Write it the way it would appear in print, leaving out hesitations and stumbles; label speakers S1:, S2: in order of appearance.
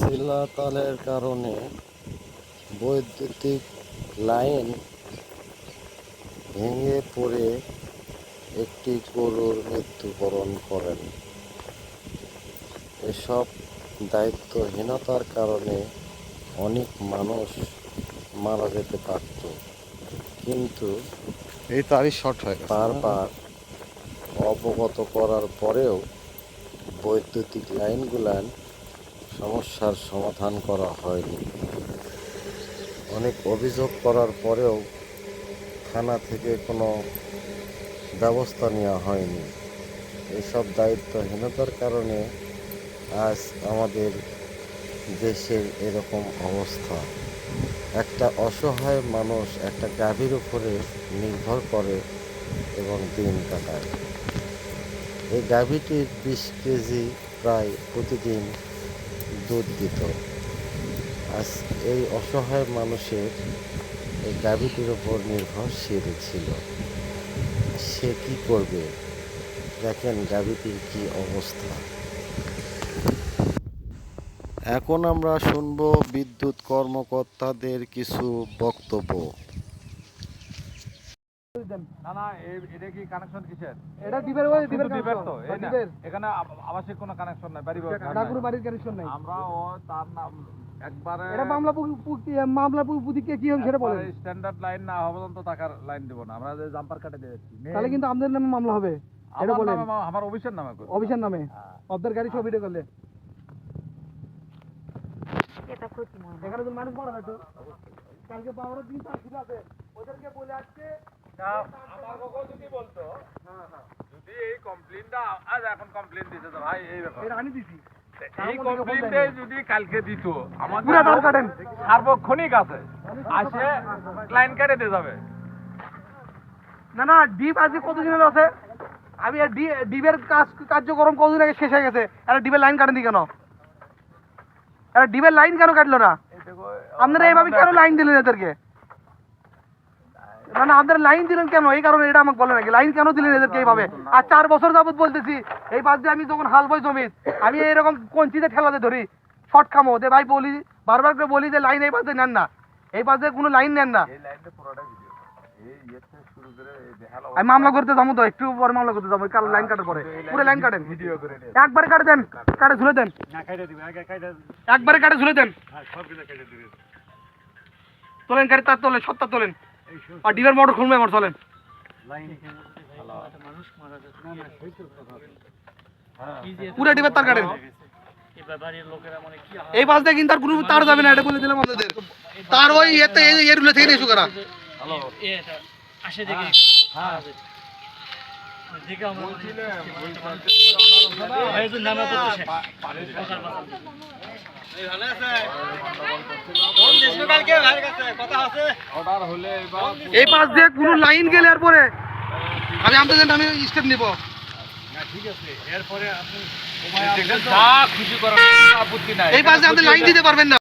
S1: শিলাতালের কারণে বৈদ্যুতিক লাইন ভেঙে পড়ে একটি গরুর মৃত্যুবরণ করেন। এসব দায়িত্বহীনতার কারণে অনেক মানুষ মারা যেতে পারত, কিন্তু
S2: এই তারই শর্ট হয়ে গেছে।
S1: বারবার অবগত করার পরেও বৈদ্যুতিক লাইনগুলার সমস্যার সমাধান করা হয়নি। অনেক অভিযোগ করার পরেও থানা থেকে কোনো ব্যবস্থা নেওয়া হয়নি। এসব দায়িত্বহীনতার কারণে আজ আমাদের দেশের এরকম অবস্থা। একটা অসহায় মানুষ একটা গাভীর উপরে নির্ভর করে এবং দিন কাটায়। এই গাভীটির 20 কেজি প্রায় প্রতিদিন দুধ দিত। আজ এই অসহায় মানুষের এই গাভীটির উপর নির্ভরশীল ছিল। সে কি করবে? দেখেন গাভীটির কি অবস্থা। এখন আমরা শুনবো বিদ্যুৎ কর্মকর্তাদের কিছু বক্তব্য।
S3: না না এটা কি কানেকশন কিসের?
S4: এটা ডিবের ওই ডিবের
S3: ডিবের তো এই না
S4: ডিবের
S3: এখানে আবাসিক কোনো কানেকশন নাই বাড়ি
S4: ডাকুর বাড়ির কানেকশন নাই।
S3: আমরা ও তার নাম একবারে
S4: এটা মামলা পুতিকে কি হবে সেটা বলেন।
S3: স্ট্যান্ডার্ড লাইন না হওয়া পর্যন্ত টাকার লাইন দেব না, আমরা যে জাম্পার কাটে দিয়েছি
S4: তাহলে কিন্তু আমাদের নামে মামলা হবে। এটা বলেন
S3: আমার অফিসের নামে
S4: অফিসের নামে অর্ধের গাড়ি সব ভিডিও করলে এখানে তো মানুষ মারা যাচ্ছে। কালকে পাওয়ার দিন আসলে আছে ওদেরকে বলে আসছে
S3: আমার কখন যদি বলতো যদি এই কমপ্লেইনটা আজ এখন কমপ্লেইন দিতে তো ভাই এই ব্যাপার
S4: এটা আমি দিছি
S3: এই কমপ্লেইনটা যদি কালকে দিত আমাদের
S4: পুরো দাম কাটেন
S3: সার্বক্ষণিক আছে আসে লাইন কেটে দিয়ে যাবে।
S4: না না ডিপ আজকে কতদিনের আছে আমি ডিবের কার্যক্রম কতদিন আগে শেষ হয়ে গেছে। এটা ডিবের লাইন কাটেন দি কেন? এটা ডিবের লাইন কেন কাটলো না? আপনারা এইভাবে কেন লাইন দিলেন এদেরকে? না না আপনারা লাইন দিলেন কেন? এই কারণে এটা আমাকে বলে নাকি লাইন কেন দিলেন এদেরকে এইভাবে? আর 4 বছর যাবত বলতেছি এই পাশ দিয়ে আমি যখন হাল বই জমিত আমি এরকম কঞ্চিতে ঠেলাতে ধরি শর্ট খামো যে ভাই বলি বারবার করে বলি যে লাইন এই পাশে নেন না, এই পাশে কোনো লাইন নেন না। আমি মামলা করতে যাবো তো একটু পরে মামলা করতে যাবো কাল লাইন কাটার পরে পুরো লাইন কাটেন একবারে কাটে দেন কাটে ঝুলে দেন একবারে কাটে ঝুলে দেন তোলেন গাড়ি তার তোলেন সত্তা তোলেন আর ডিবের মোটর খুলবে আমার চলেন পুরো ডিবের তার কাটেন এই পাশ দিয়ে কিন্তু আর কোনো তার যাবে না এটা বলে দিলাম আপনাদের তার ওই এতে এরগুলো থেকে ইস্যু করা
S5: আসে দেখি হ্যাঁ দেখে আমরা ভাইজন নামে করতেছে এই ভালো আছে কোন দেশে কালকে ভাইয়ের কাছে কথা আছে
S3: অর্ডার হলে
S4: এই পাশ দিয়ে কোনো লাইন গেলে আর পরে আমি আপনাদের আমি স্টেপ নিব
S3: না ঠিক আছে এরপরে আপনি যা খুশি করার আপত্তি নাই
S4: এই পাশ দিয়ে আপনি লাইন দিতে পারবেন না।